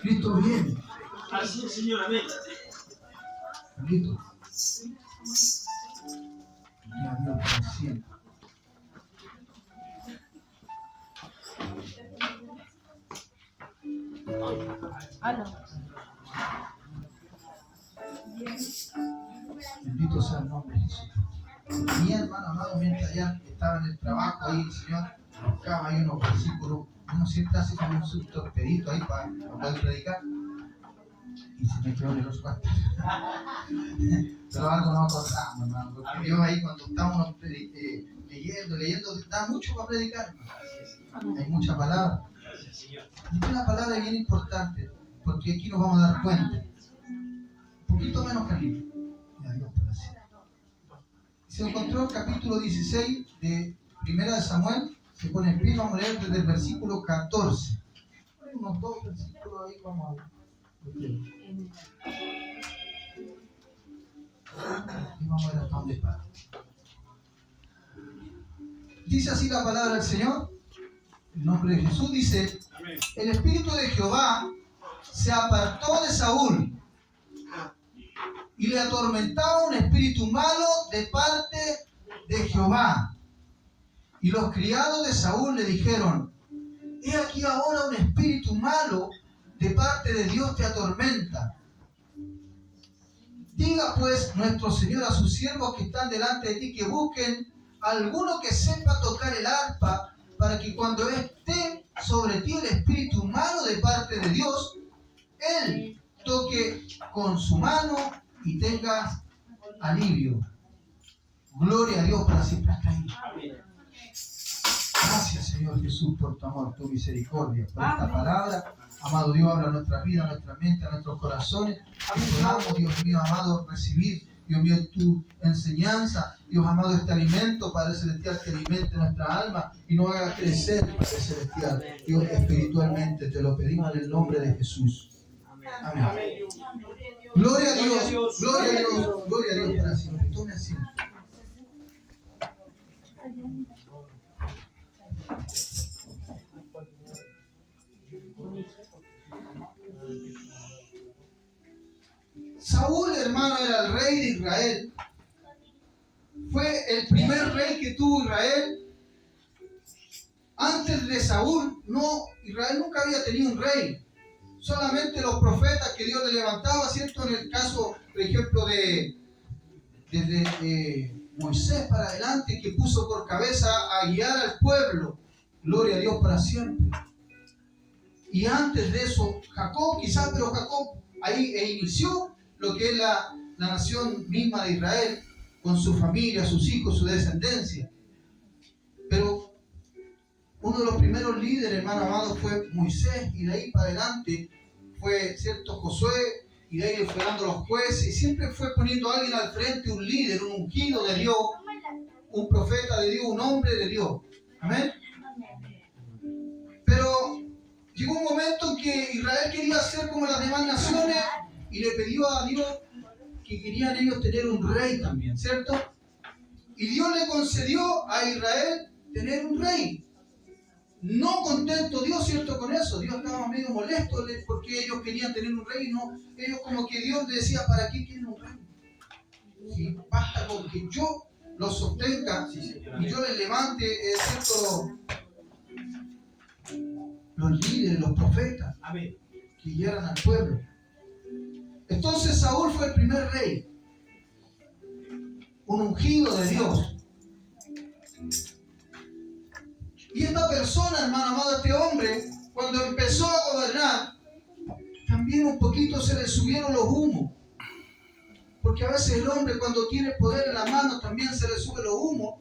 Cristo viene. Así es, Señor, amén. Cristo. Gloria a Dios por siempre. Bendito sea el nombre de Jesús. Mi hermano amado, mientras ya estaba en el trabajo ahí, el Señor buscaba ahí unos versículos. Uno siempre hace como un subtorpedito ahí para poder predicar. Y se me quedó en los cuantos. Pero algo no acordamos, hermano. Porque Dios ahí cuando estamos leyendo, da mucho para predicar, hermano. Hay mucha palabra. Y una palabra bien importante, porque aquí nos vamos a dar cuenta. Un poquito menos caliente. Se encontró el capítulo 16 de 1 de Samuel. Se pone en pie, vamos a leer desde el versículo 14. Hay unos dos versículos ahí, vamos a ver. Y vamos a ver hasta dónde para. Dice así la palabra del Señor. En nombre de Jesús dice: el espíritu de Jehová se apartó de Saúl y le atormentaba un espíritu malo de parte de Jehová. Y los criados de Saúl le dijeron: he aquí ahora un espíritu malo de parte de Dios te atormenta. Diga pues nuestro Señor a sus siervos que están delante de ti que busquen alguno que sepa tocar el arpa, para que cuando esté sobre ti el espíritu malo de parte de Dios, él toque con su mano y tenga alivio. Gloria a Dios para siempre hasta ahí. Gracias, Señor Jesús, por tu amor, tu misericordia, por esta palabra. Amado Dios, habla a nuestra vida, a nuestra mente, a nuestros corazones. Podamos, Dios mío, amado, recibir, Dios mío, tu enseñanza. Dios amado, este alimento, Padre Celestial, que alimente nuestra alma y nos haga crecer, Padre Celestial. Dios, espiritualmente, te lo pedimos en el nombre de Jesús. Amén. Gloria a Dios, gloria a Dios, gloria a Dios para siempre. Tome asiento. Saúl, hermano, era el rey de Israel. Fue el primer rey que tuvo Israel. Antes de Saúl, Israel nunca había tenido un rey. Solamente los profetas que Dios le levantaba, ¿cierto? En el caso, por ejemplo, desde Moisés para adelante, que puso por cabeza a guiar al pueblo. Gloria a Dios para siempre. Y antes de eso, Jacob, quizás, pero Jacob ahí inició lo que es la nación misma de Israel, con su familia, sus hijos, su descendencia. Pero uno de los primeros líderes, hermano amado, fue Moisés, y de ahí para adelante fue, ¿cierto?, Josué, y de ahí le fue dando los jueces, y siempre fue poniendo a alguien al frente, un líder, un ungido de Dios, un profeta de Dios, un hombre de Dios. Amén. Pero llegó un momento en que Israel quería ser como las demás naciones y le pidió a Dios que querían ellos tener un rey también, ¿cierto? Y Dios le concedió a Israel tener un rey. No contento Dios, ¿cierto?, con eso. Dios estaba medio molesto porque ellos querían tener un rey. No, ellos como que Dios les decía: ¿para qué quieren un rey? Si basta con que yo los sostenga y yo les levante, ¿cierto?, los líderes, los profetas, que guiaran al pueblo. Entonces Saúl fue el primer rey, un ungido de Dios. Y esta persona, hermano amado, este hombre, cuando empezó a gobernar, también un poquito se le subieron los humos. Porque a veces el hombre, cuando tiene poder en la mano, también se le suben los humos.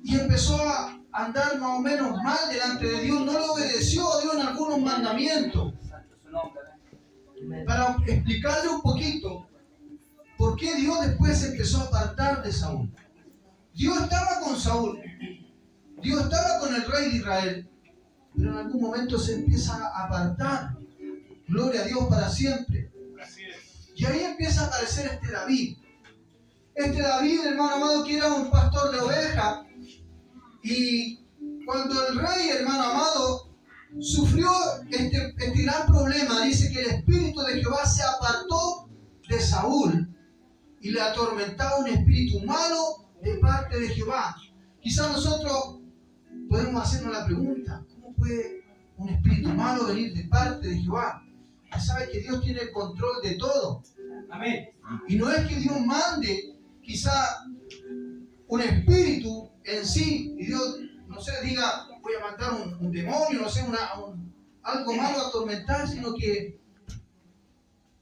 Y empezó a andar más o menos mal delante de Dios. No le obedeció a Dios en algunos mandamientos. Para explicarle un poquito por qué Dios después se empezó a apartar de Saúl. Dios estaba con Saúl, Dios estaba con el rey de Israel, pero en algún momento se empieza a apartar. Gloria a Dios para siempre. Y ahí empieza a aparecer este David. Este David, hermano amado, que era un pastor de ovejas. Y cuando el rey, hermano amado, sufrió este gran problema, dice que el Espíritu de Jehová se apartó de Saúl y le atormentaba un espíritu malo de parte de Jehová. Quizás nosotros podemos hacernos la pregunta, ¿cómo puede un espíritu malo venir de parte de Jehová? Ya sabe que Dios tiene el control de todo. Amén. Y no es que Dios mande quizá un espíritu en sí, y Dios, no sé, diga, voy a mandar un demonio, no sé, algo malo a atormentar, sino que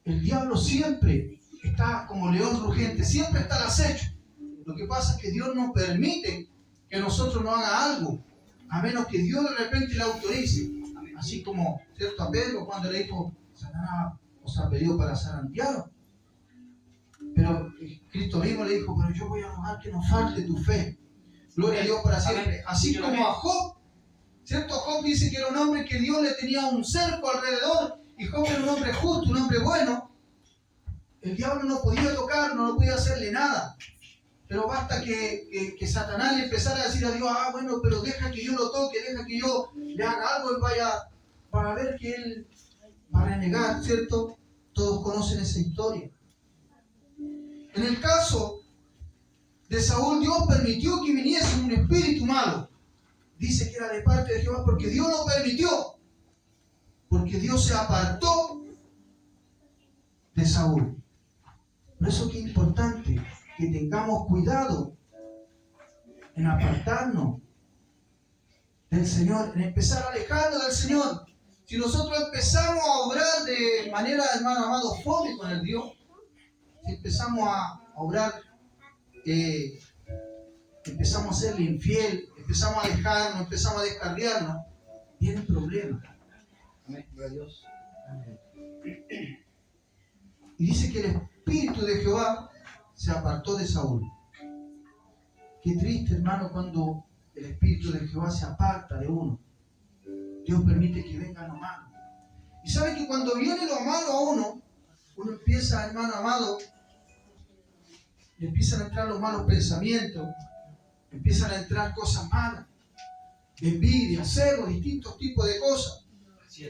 el diablo siempre está como león rugiente, siempre está al acecho. Lo que pasa es que Dios no permite que nosotros no haga algo, a menos que Dios de repente le autorice. Así como, ¿cierto? A Pedro cuando le dijo, Satanás os ha pedido para zarandearos. Pero Cristo mismo le dijo, pero yo voy a rogar que no falte tu fe. Gloria a Dios para siempre. Así como a Job, ¿cierto? Job dice que era un hombre que Dios le tenía un cerco alrededor, y Job era un hombre justo, un hombre bueno. El diablo no podía tocar, no podía hacerle nada. Pero basta que Satanás le empezara a decir a Dios, bueno, pero deja que yo lo toque, deja que yo le haga algo, él vaya a ver que él va a renegar, ¿cierto? Todos conocen esa historia. En el caso de Saúl, Dios permitió que viniese un espíritu malo. Dice que era de parte de Jehová porque Dios lo permitió. Porque Dios se apartó de Saúl. Por eso que es importante que tengamos cuidado en apartarnos del Señor, en empezar a alejarnos del Señor. Si nosotros empezamos a obrar de manera, hermano amado, fome con el Dios, si empezamos a obrar, empezamos a serle infiel, empezamos a alejarnos, empezamos a descarriarnos, viene problema. Amén. Gloria a Dios. Amén. Y dice que el Espíritu de Jehová se apartó de Saúl. Qué triste, hermano, cuando el Espíritu de Jehová se aparta de uno. Dios permite que venga lo malo. Y sabe que cuando viene lo malo a uno empieza, hermano amado, le empiezan a entrar los malos pensamientos, empiezan a entrar cosas malas, envidia, celo, distintos tipos de cosas.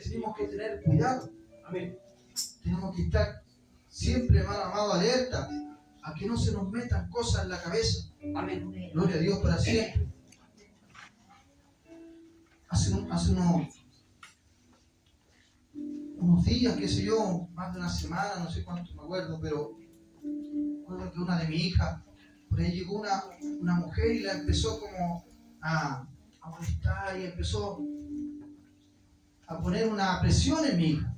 Tenemos que tener cuidado. Amén. Tenemos que estar siempre, hermano amado, alerta a que no se nos metan cosas en la cabeza. Amén. Gloria a Dios para siempre. Hace unos días, qué sé yo, más de una semana, no sé cuánto me acuerdo, pero recuerdo que una de mis hijas, por ahí llegó una mujer y la empezó como a molestar y empezó a poner una presión en mi hija.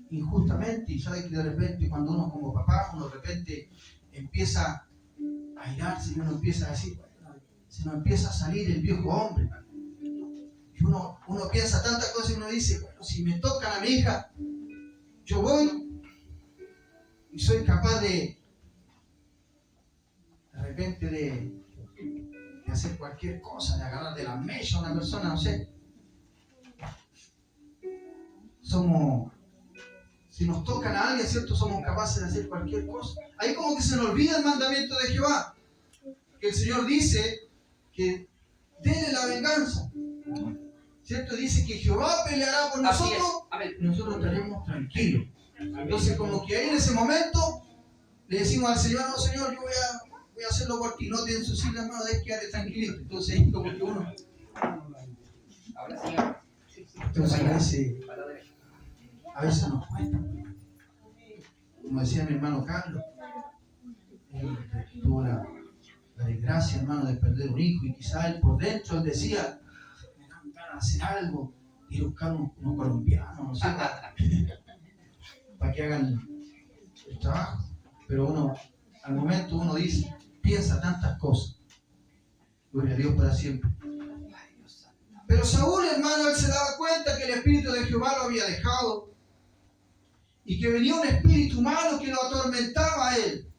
Injustamente, y sabe que de repente cuando uno como papá, uno de repente empieza a airarse y uno empieza a decir, se nos empieza a salir el viejo hombre. Y uno piensa tantas cosas y uno dice, bueno, si me tocan a mi hija, yo voy y soy capaz de repente de hacer cualquier cosa, de agarrar de la mecha a una persona, no sé. Si nos tocan a alguien, ¿cierto? Somos capaces de hacer cualquier cosa. Ahí como que se nos olvida el mandamiento de Jehová, que el Señor dice que déle la venganza, ¿cierto? Dice que Jehová peleará por nosotros y nosotros estaremos tranquilos. Entonces como que ahí en ese momento le decimos al Señor, no Señor, yo voy a hacerlo por ti, no te ensucies las manos, quédate tranquilito. Entonces ahí como que uno... Entonces a veces nos cuesta. Como decía mi hermano Carlos, él tuvo la desgracia, hermano, de perder un hijo, y quizás él por dentro él decía, me dan ganas de hacer algo, ir a buscar unos colombianos, no sé, para que hagan el trabajo. Pero al momento uno dice, piensa tantas cosas. Gloria a Dios para siempre. Pero Saúl, hermano, él se daba cuenta que el Espíritu de Jehová lo había dejado y que venía un espíritu malo que lo atormentaba a él.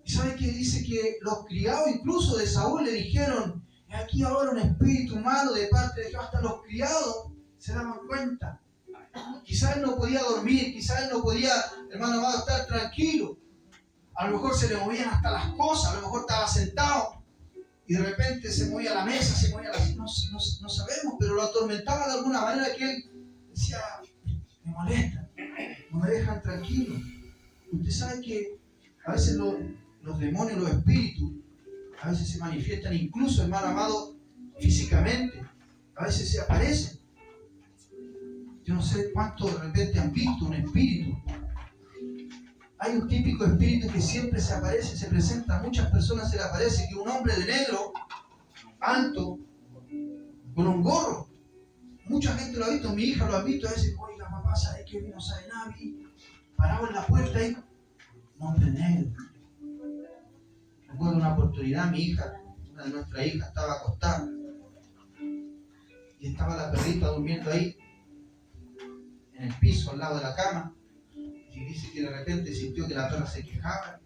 ¿Y sabe qué dice? Que los criados incluso de Saúl le dijeron, aquí ahora un espíritu malo de parte de Jehová. Hasta los criados se daban cuenta. Quizás él no podía dormir, quizás él no podía, hermano amado, estar tranquilo. A lo mejor se le movían hasta las cosas, a lo mejor estaba sentado y de repente se movía la mesa, se movía no sabemos, pero lo atormentaba de alguna manera que él decía, me molestan, no me dejan tranquilo. Usted sabe que a veces los demonios, los espíritus, a veces se manifiestan incluso, hermano amado, físicamente. A veces se aparecen. Yo no sé cuántos de repente han visto un espíritu. Hay un típico espíritu que siempre se aparece, se presenta, a muchas personas se le aparece, que un hombre de negro, alto, con un gorro. Mucha gente lo ha visto, mi hija lo ha visto, a veces, oiga papá, ¿sabe qué? No sabe nada, parado en la puerta ahí, un hombre negro. Recuerdo una oportunidad, mi hija, una de nuestras hijas, estaba acostada y estaba la perrita durmiendo ahí, en el piso, al lado de la cama, y dice que de repente sintió que la perra se quejaba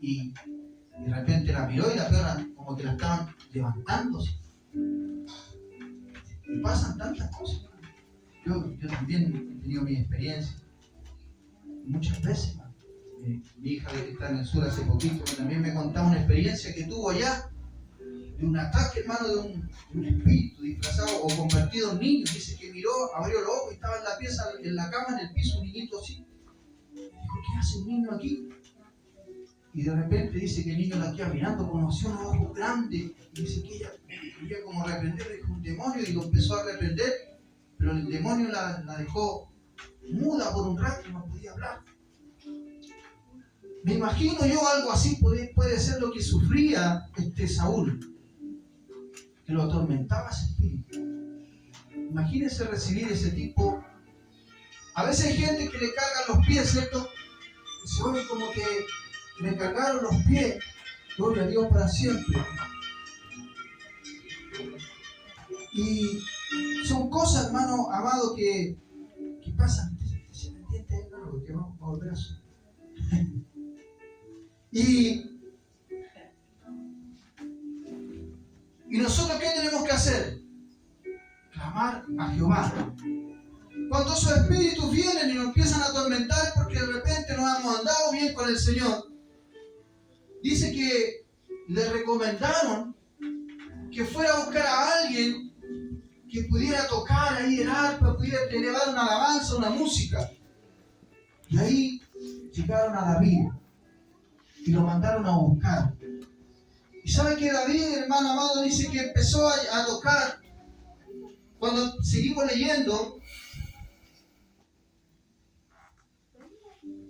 y de repente la miró y la perra como que la estaban levantándose. Y pasan tantas cosas. Yo también he tenido mi experiencia muchas veces. Mi hija que está en el sur hace poquito también me contaba una experiencia que tuvo allá de un ataque, hermano, de un espíritu disfrazado o convertido en niño. Dice que miró, abrió los ojos y estaba en la pieza, en la cama, en el piso, un niñito así. Dijo, ¿qué hace un niño aquí? Y de repente dice que el niño la queda mirando, conoció unos ojos grandes, y dice que ella quería como reprender, dijo un demonio, y lo empezó a reprender, pero el demonio la dejó muda por un rato y no podía hablar. Me imagino yo algo así puede ser lo que sufría Saúl, que lo atormentaba ese espíritu. Imagínense recibir ese tipo. A veces hay gente que le cargan los pies, ¿cierto? Dice, oye, como que me cargaron los pies. Gloria a Dios para siempre. Y son cosas, hermano amado, que pasan. Se me entiende, hermano, porque vamos a volver a eso. Y nosotros, ¿qué tenemos que hacer? Clamar a Jehová. Cuando esos espíritus vienen y nos empiezan a atormentar porque de repente nos hemos andado bien con el Señor, dice que le recomendaron que fuera a buscar a alguien que pudiera tocar ahí el arpa, pudiera elevar una alabanza, una música. Y ahí llegaron a David y lo mandaron a buscar. Y sabe que David, hermano amado, dice que empezó a tocar. Cuando seguimos leyendo,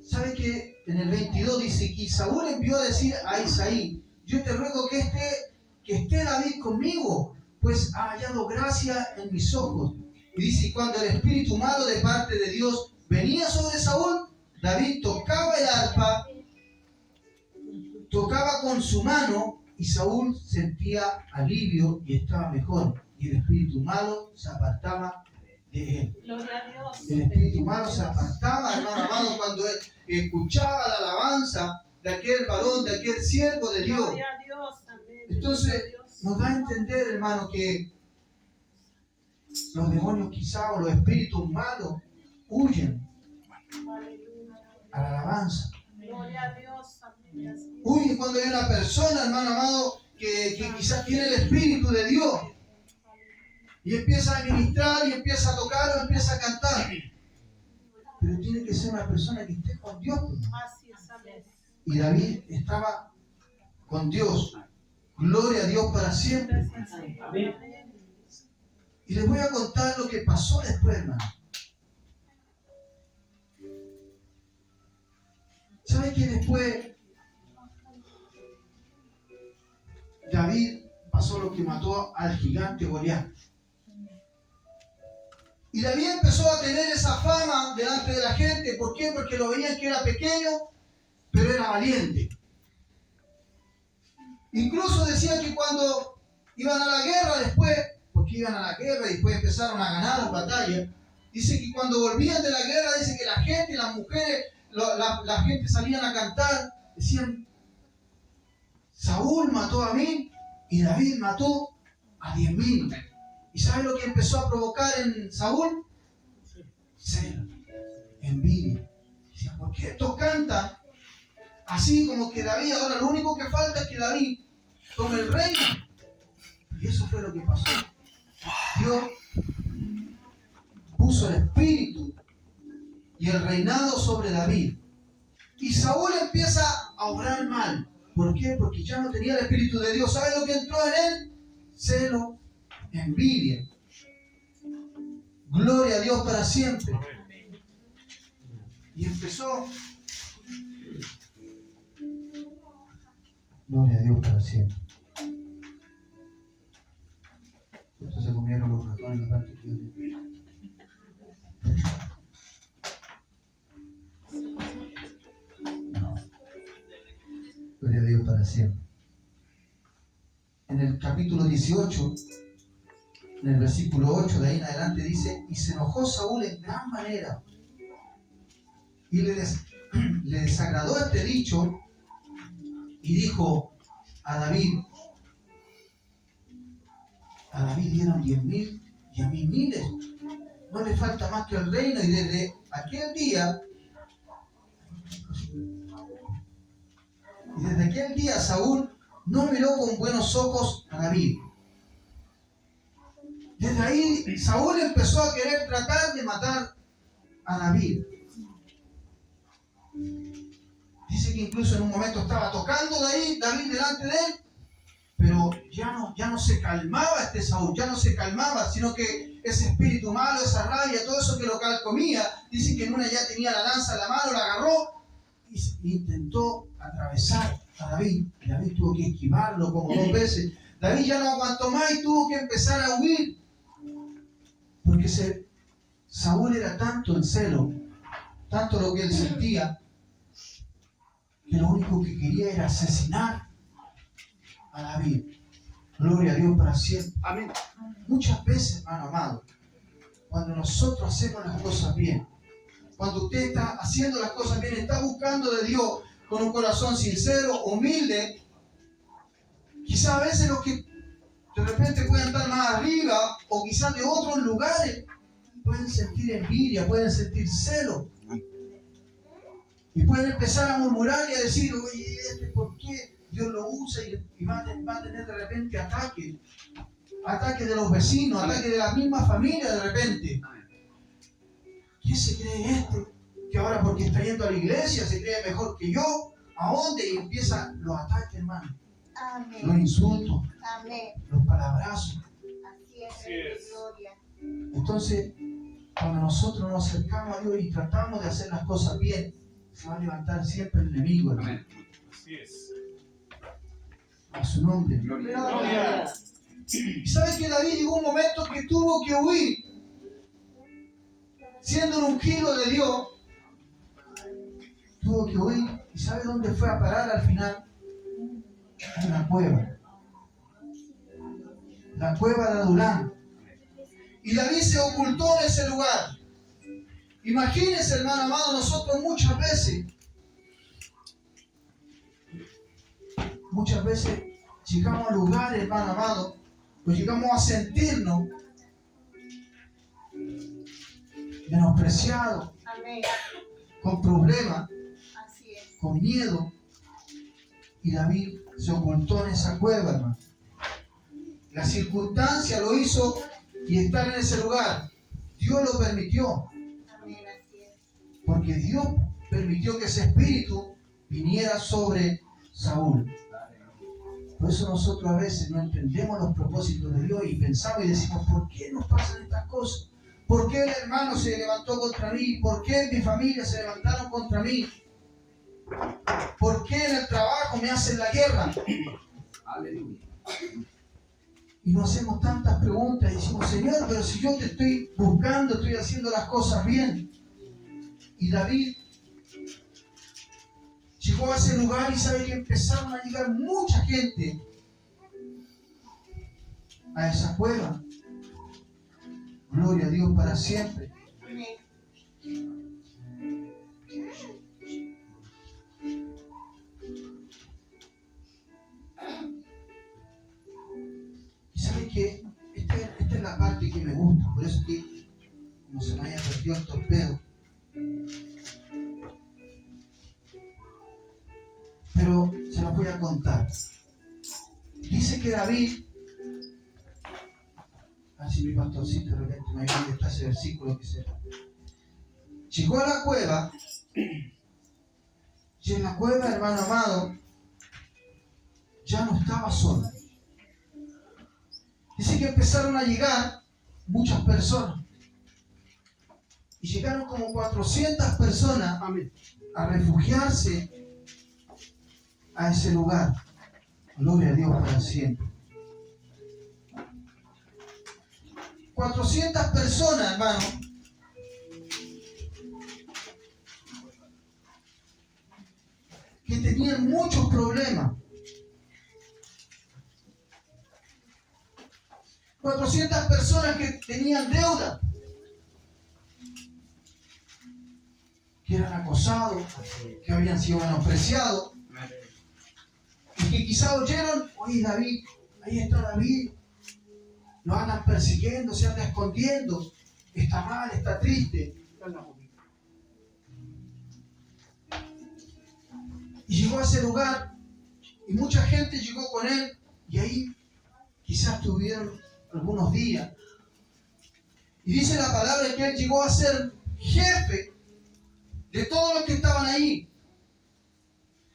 sabe que en el 22 dice que Saúl envió a decir a Isaí, yo te ruego que esté David conmigo, pues ha hallado gracia en mis ojos. Y dice, cuando el espíritu malo de parte de Dios venía sobre Saúl, David tocaba el arpa, tocaba con su mano, y Saúl sentía alivio y estaba mejor. Y el espíritu malo se apartaba de él. Gloria a Dios. El espíritu malo se apartaba, hermano amado, cuando él escuchaba la alabanza de aquel varón, de aquel siervo de Dios. Gloria a Dios. Amén. Entonces, nos da a entender, hermano, que los demonios quizá o los espíritus malos huyen a la alabanza. Gloria a Dios. Amén. Huyen cuando hay una persona, hermano amado, que quizás tiene el espíritu de Dios y empieza a ministrar y empieza a tocar o empieza a cantar. Pero tiene que ser una persona que esté con Dios. Así es, amén. Y David estaba con Dios. Gloria a Dios para siempre. Amén. Y les voy a contar lo que pasó después, hermano. ¿Sabe que después David pasó lo que mató al gigante Goliat? Y David empezó a tener esa fama delante de la gente. ¿Por qué? Porque lo veían que era pequeño, pero era valiente. Incluso decían que cuando iban a la guerra después, porque iban a la guerra y después empezaron a ganar las batallas, dice que cuando volvían de la guerra, dice que la gente, las mujeres, la gente salían a cantar, decían, Saúl mató a 1000 y David mató a 10.000. ¿Y sabe lo que empezó a provocar en Saúl? Celo, envidia. Decían, ¿por qué estos cantan así como que David? Ahora lo único que falta es que David tome el reino. Y eso fue lo que pasó. Dios puso el espíritu y el reinado sobre David. Y Saúl empieza a obrar mal. ¿Por qué? Porque ya no tenía el espíritu de Dios. ¿Sabe lo que entró en él? Celo, envidia. Gloria a Dios para siempre. Y empezó. Gloria a Dios para siempre. Entonces se comieron los ratones en la parte que yo. No. Gloria a Dios para siempre. En el capítulo 18, en el versículo 8, de ahí en adelante dice: y se enojó Saúl en gran manera, y le desagradó este dicho, y dijo a David dieron 10.000 y a mí miles, no le falta más que el reino. Y desde aquel día Saúl no miró con buenos ojos a David. Desde ahí Saúl empezó a querer tratar de matar a David. Dice que incluso en un momento estaba tocando David delante de él, pero ya no se calmaba este Saúl, ya no se calmaba, sino que ese espíritu malo, esa rabia, todo eso que lo calcomía, dice que en una ya tenía la lanza en la mano, la agarró y intentó atravesar a David. Y David tuvo que esquivarlo como 2 veces. David ya no aguantó más y tuvo que empezar a huir, porque Saúl era tanto el celo, tanto lo que él sentía, que lo único que quería era asesinar a David. Gloria a Dios para siempre. Amén. Muchas veces, hermano amado, cuando nosotros hacemos las cosas bien, cuando usted está haciendo las cosas bien, está buscando de Dios con un corazón sincero, humilde, quizás a veces los que de repente pueden estar más arriba o quizás de otros lugares pueden sentir envidia, pueden sentir celo. Y pueden empezar a murmurar y a decir: oye, ¿por qué Dios lo usa? Y va a tener de repente ataques de los vecinos, ataques de la misma familia de repente. ¿Qué se cree que ahora porque está yendo a la iglesia se cree mejor que yo? ¿A dónde? Y empiezan los ataques, hermano. Amén. Los insultos, Amén. los palabrazos. Así es. Gloria. Entonces, cuando nosotros nos acercamos a Dios y tratamos de hacer las cosas bien, se va a levantar siempre el enemigo, hermano. Así es. A su nombre. Gloria. ¿Y sabe que David llegó un momento que tuvo que huir? Siendo un ungido de Dios, tuvo que huir. ¿Y sabe dónde fue a parar al final? En una cueva. La cueva de Adulán. Y David se ocultó en ese lugar. Imagínense, hermano amado, nosotros muchas veces llegamos a lugares, hermano amado, pues llegamos a sentirnos menospreciados, Amén. con problemas, Así es. con miedo. Y David se ocultó en esa cueva, hermano. La circunstancia lo hizo y estar en ese lugar. Dios lo permitió. Amén. Así es. Porque Dios permitió que ese espíritu viniera sobre Saúl. Por eso nosotros a veces no entendemos los propósitos de Dios y pensamos y decimos: ¿por qué nos pasan estas cosas? ¿Por qué el hermano se levantó contra mí? ¿Por qué mi familia se levantaron contra mí? ¿Por qué en el trabajo me hacen la guerra? Aleluya. Y nos hacemos tantas preguntas y decimos: Señor, pero si yo te estoy buscando, estoy haciendo las cosas bien. Y David llegó a ese lugar y sabe que empezaron a llegar mucha gente a esa cueva. Gloria a Dios para siempre. Amén. Y sabe que esta es la parte que me gusta, por eso que como se me haya perdido el torpedo. Pero se los voy a contar. Dice que David, Así mi pastorcito de repente me ayuda, está ese versículo que se... Llegó a la cueva, y en la cueva, hermano amado, ya no estaba solo. Dice que empezaron a llegar muchas personas. Y llegaron como 400 personas a refugiarse a ese lugar. Gloria a Dios para siempre. 400 personas, hermano, que tenían muchos problemas. 400 personas que tenían deuda, que eran acosados, que habían sido menospreciados, y que quizá oyeron, oye David, ahí está David, lo andan persiguiendo, se anda escondiendo, está mal, está triste. Y llegó a ese lugar, y mucha gente llegó con él, y ahí quizás tuvieron algunos días. Y dice la palabra que él llegó a ser jefe de todos los que estaban ahí.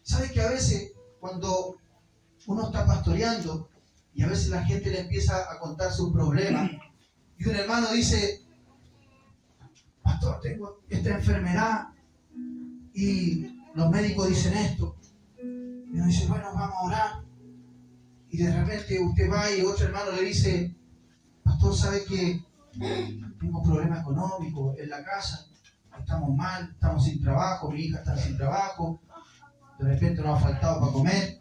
¿Sabe que a veces cuando uno está pastoreando y a veces la gente le empieza a contar sus problemas y un hermano dice, pastor, tengo esta enfermedad y los médicos dicen esto, y uno dice, bueno, vamos a orar, y de repente usted va y otro hermano le dice, pastor, ¿sabe que tengo problemas económicos en la casa? Estamos mal, estamos sin trabajo, mi hija está sin trabajo, de repente nos ha faltado para comer.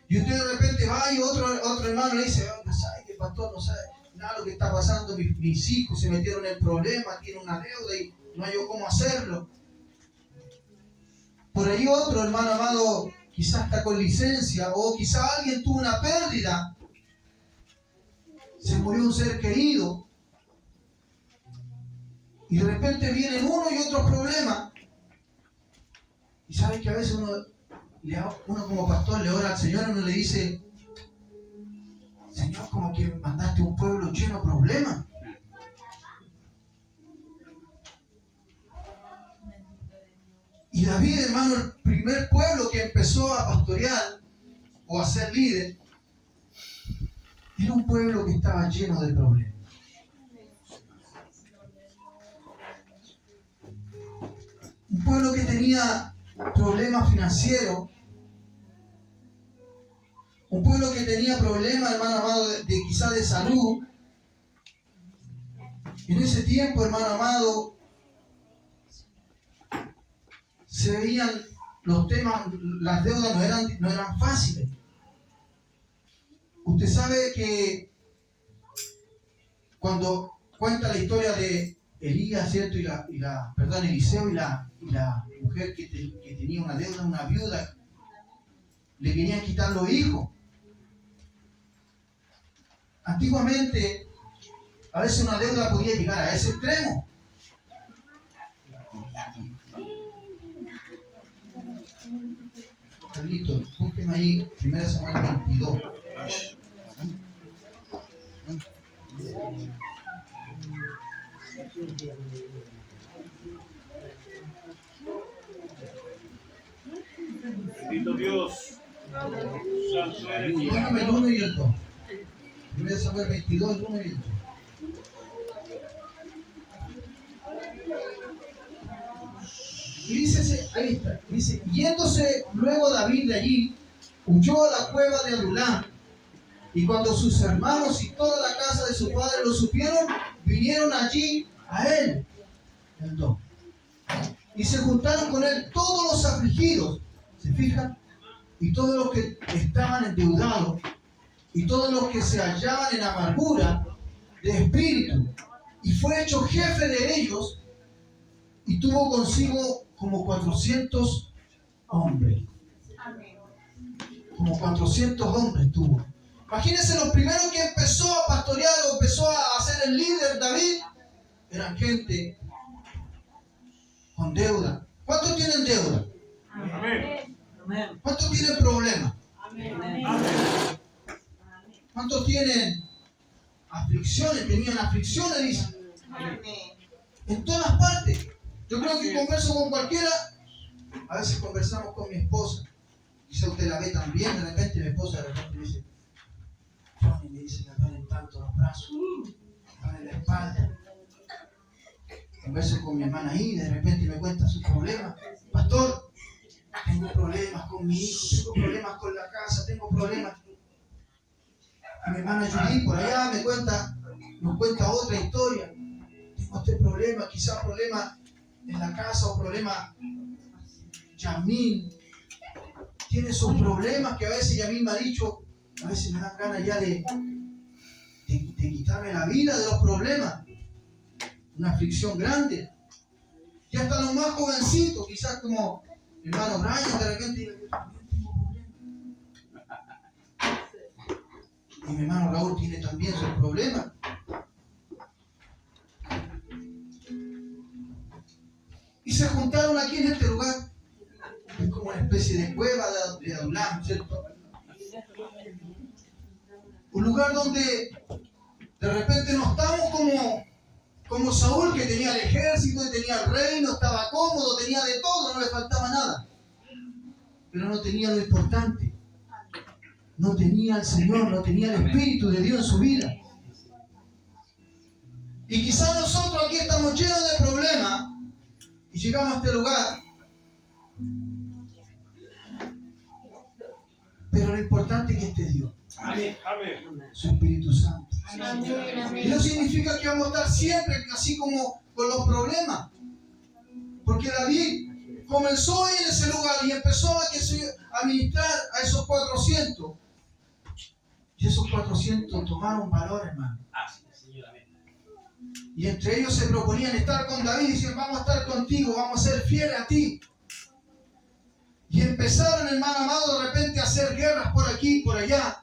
Y usted de repente va y otro hermano le dice, no sabe que el pastor no sabe nada de lo que está pasando, mis hijos se metieron en problemas, tienen una deuda y no hay yo cómo hacerlo. Por ahí otro hermano amado quizás está con licencia, o quizás alguien tuvo una pérdida, se murió un ser querido, y de repente vienen uno y otro problema. Y sabe que a veces uno como pastor le ora al Señor y uno le dice, Señor, como que mandaste un pueblo lleno de problemas. Y David, hermano, el primer pueblo que empezó a pastorear o a ser líder, era un pueblo que estaba lleno de problemas. Un pueblo que tenía problemas financieros, un pueblo que tenía problemas, hermano amado, de quizás de salud. En ese tiempo, hermano amado, se veían los temas, las deudas no eran fáciles. Usted sabe que cuando cuenta la historia de Elías, ¿cierto? Eliseo y la mujer que tenía una deuda, una viuda, le querían quitar los hijos. Antiguamente, a veces una deuda podía llegar a ese extremo. Carlito, búsqueme ahí 1 Samuel 22. Bendito Dios. Santo eres Dios. Póngame el 1 y el 2. 1 Samuel 22, el 1 y el 2. Y dice, ahí está, dice, yéndose luego David de allí, huyó a la cueva de Adulám. Y cuando sus hermanos y toda la casa de su padre lo supieron, vinieron allí a él. El 2. Y se juntaron con él todos los afligidos, ¿se fijan? Y todos los que estaban endeudados, y todos los que se hallaban en amargura de espíritu. Y fue hecho jefe de ellos, y tuvo consigo como 400 hombres. Como 400 hombres tuvo. Imagínense, los primeros que empezó a pastorear o empezó a ser el líder David, eran gente con deuda. ¿Cuántos tienen deuda? Amén. ¿Cuántos tienen problemas? Amén. ¿Cuántos tienen aflicciones, tenían aflicciones, dice. Amén. En todas partes. Yo creo que converso con cualquiera. A veces conversamos con mi esposa. Quizá usted la ve también. De repente mi esposa de repente me dice, Johnny, me dice, me duelen tanto los brazos, me duele la espalda. Converso con mi hermana ahí, de repente me cuenta sus problemas. Pastor, tengo problemas con mi hijo, tengo problemas con la casa, tengo problemas. Y mi hermana Julie por allá nos cuenta otra historia. Tengo este problema, quizás problema en la casa o problema Yamil. Tiene sus problemas que a veces Yamil me ha dicho, a veces me dan ganas ya de quitarme la vida de los problemas. Una aflicción grande. Y hasta los más jovencitos, quizás como mi hermano Brian, de repente diga, yo también tengo problemas. Y mi hermano Raúl tiene también sus problemas. Y se juntaron aquí en este lugar. Es como una especie de cueva de Adulam, ¿cierto? Un lugar donde de repente no estamos como Saúl, que tenía el ejército, que tenía el reino, estaba cómodo, tenía de todo, no le faltaba nada. Pero no tenía lo importante. No tenía al Señor, no tenía el Espíritu de Dios en su vida. Y quizás nosotros aquí estamos llenos de problemas y llegamos a este lugar. Pero lo importante es que esté Dios. Amén. Su Espíritu Santo. Amén. Y no significa que vamos a estar siempre así como con los problemas. Porque David comenzó en ese lugar y empezó a ministrar a esos 400. Y esos 400 tomaron valor, hermano. Y entre ellos se proponían estar con David y decían, vamos a estar contigo, vamos a ser fieles a ti. Y empezaron, hermano amado, de repente a hacer guerras por aquí y por allá.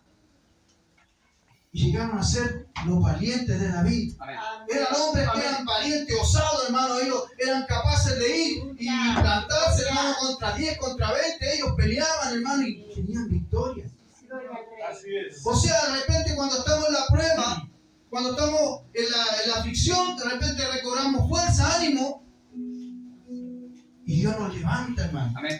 Y llegaron a ser los valientes de David. Amén. Eran hombres que eran valientes, osados, hermano. Ellos eran capaces de ir y plantarse, hermano, contra 10, contra 20. Ellos peleaban, hermano, y tenían victoria. Así es. O sea, de repente cuando estamos en la prueba, cuando estamos en la aflicción, de repente recobramos fuerza, ánimo. Y Dios nos levanta, hermano. Amén.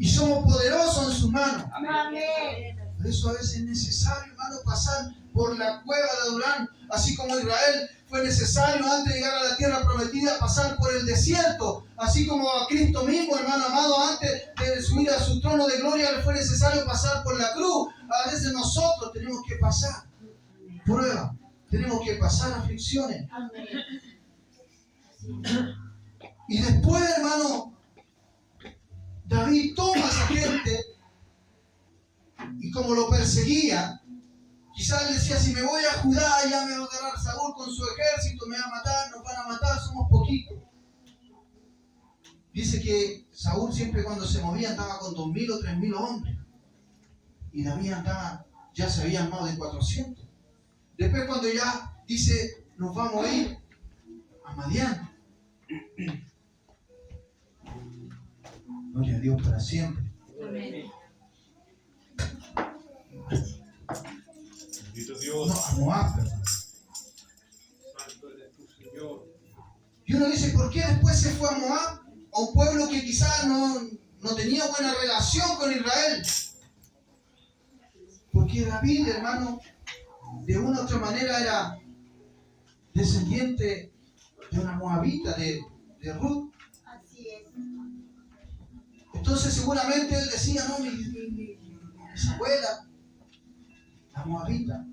Y somos poderosos en sus manos. Amén. Por eso a veces es necesario, hermano, pasar por la cueva de Adulán, así como Israel fue necesario antes de llegar a la tierra prometida pasar por el desierto, así como a Cristo mismo, hermano amado, antes de subir a su trono de gloria le fue necesario pasar por la cruz. A veces nosotros tenemos que pasar pruebas, tenemos que pasar aflicciones. Y después, hermano, David toma a esa gente y como lo perseguía, quizás él decía, si me voy a Judá, ya me va a agarrar Saúl con su ejército, me va a matar, nos van a matar, somos poquitos. Dice que Saúl siempre cuando se movía andaba con 2.000 o 3.000 hombres. Y David andaba, ya se había armado de 400. Después cuando ya dice, nos vamos a ir a Madián. Gloria a Dios para siempre. Amén. Bendito Dios. No, a Moab, perdón. Santo eres tu Señor. Y uno dice, ¿por qué después se fue a Moab? A un pueblo que quizás no tenía buena relación con Israel. Porque David, hermano, de una u otra manera era descendiente de una moabita, de Ruth. Así es. Entonces seguramente él decía, no, mi abuela, la moabita.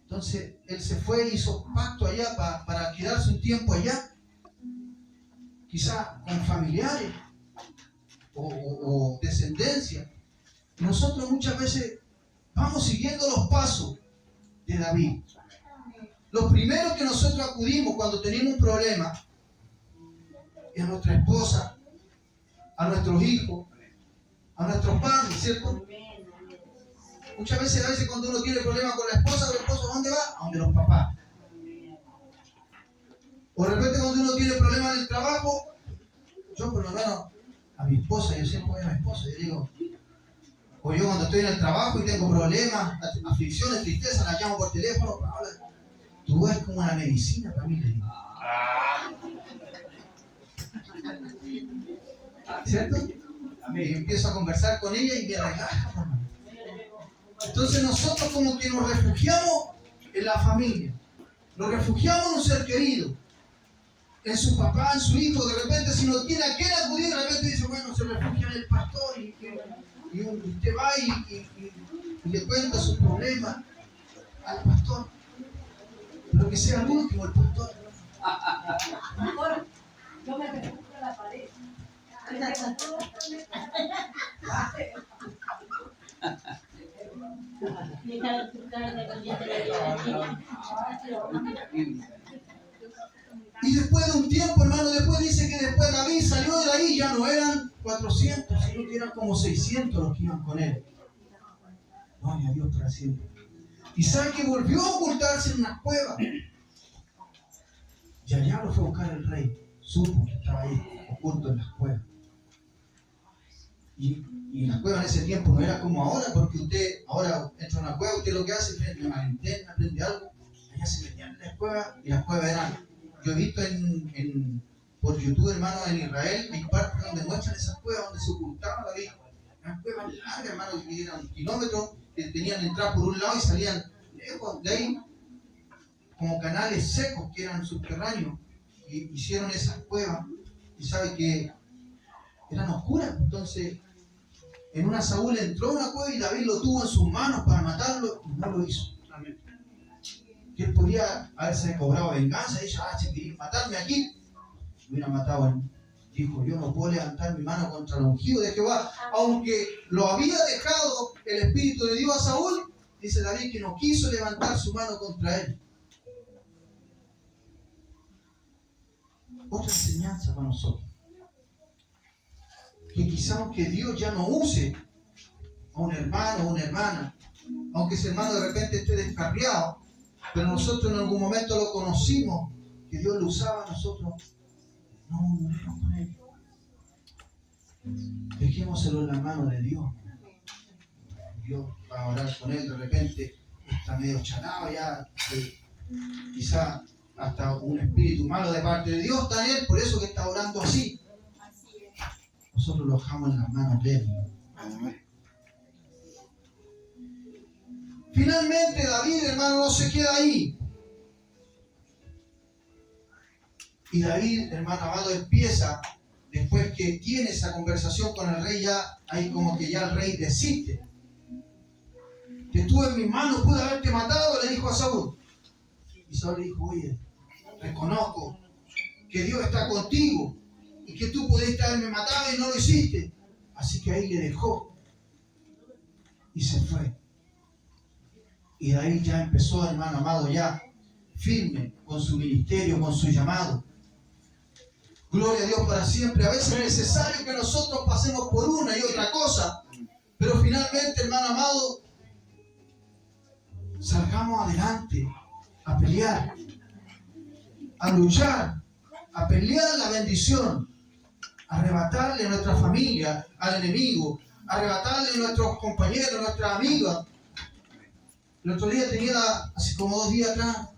Entonces él se fue, hizo pacto allá para quedarse un tiempo allá, quizá con familiares o descendencia. Nosotros muchas veces vamos siguiendo los pasos de David. Los primeros que nosotros acudimos cuando tenemos un problema es a nuestra esposa, a nuestros hijos, a nuestros padres, ¿cierto? Muchas veces cuando uno tiene problemas con la esposa o el esposo, ¿a dónde va? A donde los papás. O de repente cuando uno tiene problemas en el trabajo, yo por lo menos a mi esposa, yo siempre voy a mi esposa, yo digo, o yo cuando estoy en el trabajo y tengo problemas, aflicciones, tristezas, la llamo por teléfono, no, Paola, tú eres como una medicina para mí, le digo. ¿Cierto? Y empiezo a conversar con ella y me relaja, hermano. Entonces nosotros como que nos refugiamos en la familia. Nos refugiamos en un ser querido. En su papá, en su hijo. De repente si no tiene a quién acudir, de repente dice, bueno, se refugia en el pastor. Y usted va y le cuenta sus problemas al pastor. Pero que sea el último, el pastor. Ahora, yo me refugio en la pared. Y después de un tiempo, hermano, después dice que después David salió de ahí, ya no eran 400, sino que eran como 600 los que iban con él. Gloria a Dios para siempre. Y sabe que volvió a ocultarse en una cueva. Y allá lo fue a buscar el rey. Supo que estaba ahí, oculto en las cuevas. Y la cueva en ese tiempo no era como ahora, porque usted ahora entra a una cueva, usted lo que hace es prende una linterna, prende algo. Allá se metían en las cuevas y las cuevas eran. Yo he visto por YouTube, hermano, en Israel, hay partes donde muestran esas cuevas donde se ocultaba David. Eran cuevas largas, hermano, que eran kilómetros, que tenían que entrar por un lado y salían lejos de ahí, como canales secos que eran subterráneos. Y hicieron esas cuevas, y sabe que eran oscuras. Entonces, en una Saúl entró a una cueva y David lo tuvo en sus manos para matarlo y no lo hizo. Amén. Que él podía haberse cobrado venganza y dicho, si queréis matarme aquí, me hubiera matado a él. Dijo, yo no puedo levantar mi mano contra el ungido de Jehová, aunque lo había dejado el Espíritu de Dios a Saúl. Dice David que no quiso levantar su mano contra él. Otra enseñanza para nosotros. Que quizá aunque Dios ya no use a un hermano o una hermana, aunque ese hermano de repente esté descarriado, pero nosotros en algún momento lo conocimos, que Dios lo usaba, nosotros no murmuremos con él. Dejémoselo en la mano de Dios. Dios va a orar con él, de repente está medio chanado ya, quizá hasta un espíritu malo de parte de Dios está en él, por eso que está orando así. Nosotros lo dejamos en las manos de él. Finalmente David, hermano, no se queda ahí. Y David, hermano amado, empieza, después que tiene esa conversación con el rey, ya ahí como que ya el rey desiste. Que tú en mis manos pude haberte matado, le dijo a Saúl. Y Saúl le dijo, oye, reconozco que Dios está contigo y que tú pudiste haberme matado y no lo hiciste. Así que ahí le dejó y se fue. Y de ahí ya empezó, hermano amado, ya firme con su ministerio, con su llamado. Gloria a Dios para siempre. A veces es necesario que nosotros pasemos por una y otra cosa, pero finalmente, hermano amado, salgamos adelante a pelear, a luchar, a pelear la bendición, a arrebatarle a nuestra familia, al enemigo, a arrebatarle a nuestros compañeros, a nuestras amigas. El otro día tenía, así como 2 días atrás,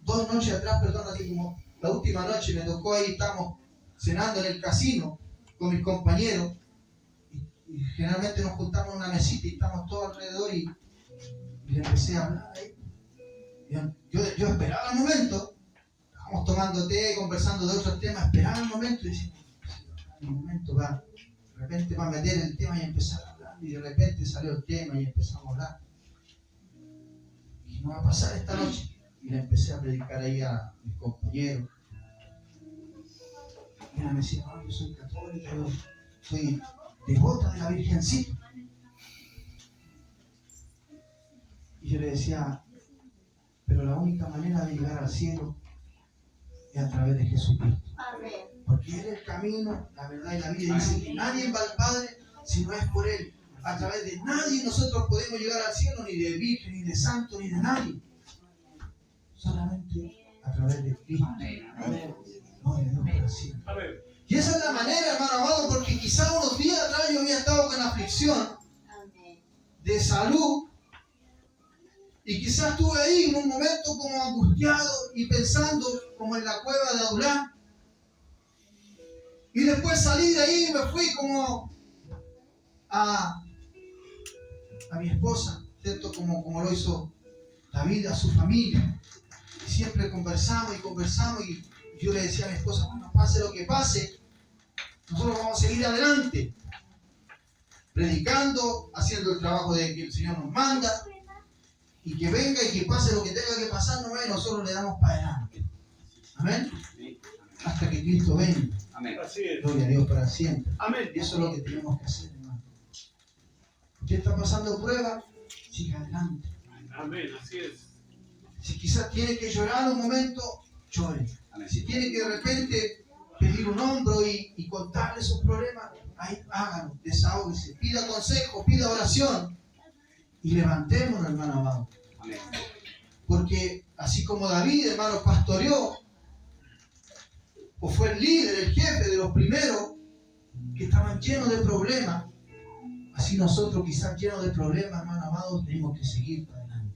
2 noches atrás, perdón, así como la última noche me tocó ahí, estamos cenando en el casino con mis compañeros y generalmente nos juntamos en una mesita y estamos todos alrededor y le empecé a hablar ahí. Yo esperaba el momento, estábamos tomando té, conversando de otros temas, esperaba el momento y decía, el momento va, de repente va a meter el tema y empezar a hablar y de repente salió el tema y empezamos a hablar. Y no va a pasar esta noche. Y le empecé a predicar ahí a mis compañeros. Y ella me decía, no, yo soy católica, yo soy devota de la Virgencita. Y yo le decía, pero la única manera de llegar al cielo es a través de Jesucristo. Porque Él es el camino, la verdad y la vida. Y dice que nadie va al Padre si no es por Él. A través de nadie nosotros podemos llegar al cielo, ni de virgen, ni de santo, ni de nadie. Solamente a través de Cristo. Gloria a Dios para siempre. Y esa es la manera, hermano amado, porque quizás unos días atrás yo había estado con aflicción de salud. Y quizás estuve ahí en un momento momento como angustiado y pensando como en la cueva de Adulán. Y después salí de ahí y me fui como a mi esposa, ¿cierto? Como lo hizo David a su familia. Y siempre conversamos y yo le decía a mi esposa, bueno, pase lo que pase, nosotros vamos a seguir adelante, predicando, haciendo el trabajo de que el Señor nos manda, y que venga y que pase lo que tenga que pasar, no ve, nosotros le damos para adelante. Amén. Hasta que Cristo venga. Amén. Así es. Gloria a Dios para siempre. Amén. Y eso es lo que tenemos que hacer, hermano. Usted está pasando prueba, siga adelante. Amén. Así es. Si quizás tiene que llorar un momento, llore. Amén. Si tiene que de repente pedir un hombro y contarle sus problemas, ahí hágalo, desahógese, pida consejo, pida oración y levantémonos, hermano amado. Amén. Porque así como David, hermano, pastoreó o fue el líder, el jefe de los primeros que estaban llenos de problemas, así nosotros quizás llenos de problemas, hermano amado, tenemos que seguir para adelante,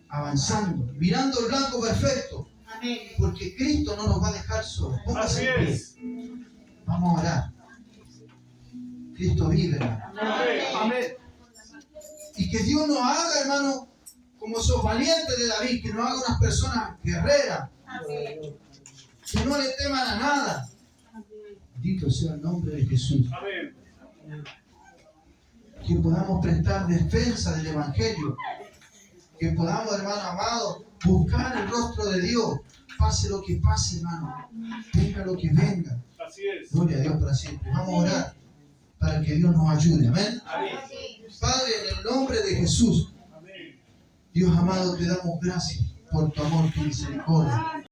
avanzando, mirando el blanco perfecto, Amén. porque Cristo no nos va a dejar solos. Así Póngase en pie. es. Vamos a orar. Cristo vive, hermano. Amén. Amén. Y que Dios nos haga, hermano, como esos valientes de David, que nos haga unas personas guerreras, Amén. que no le teman a nada. Bendito sea el nombre de Jesús. Amén. Que podamos prestar defensa del Evangelio. Que podamos, hermano amado, buscar el rostro de Dios. Pase lo que pase, hermano. Venga lo que venga. Así es. Gloria a Dios para siempre. Vamos a orar para que Dios nos ayude. Amén. Amén. Padre, en el nombre de Jesús, Amén. Dios amado, te damos gracias por tu amor, tu misericordia.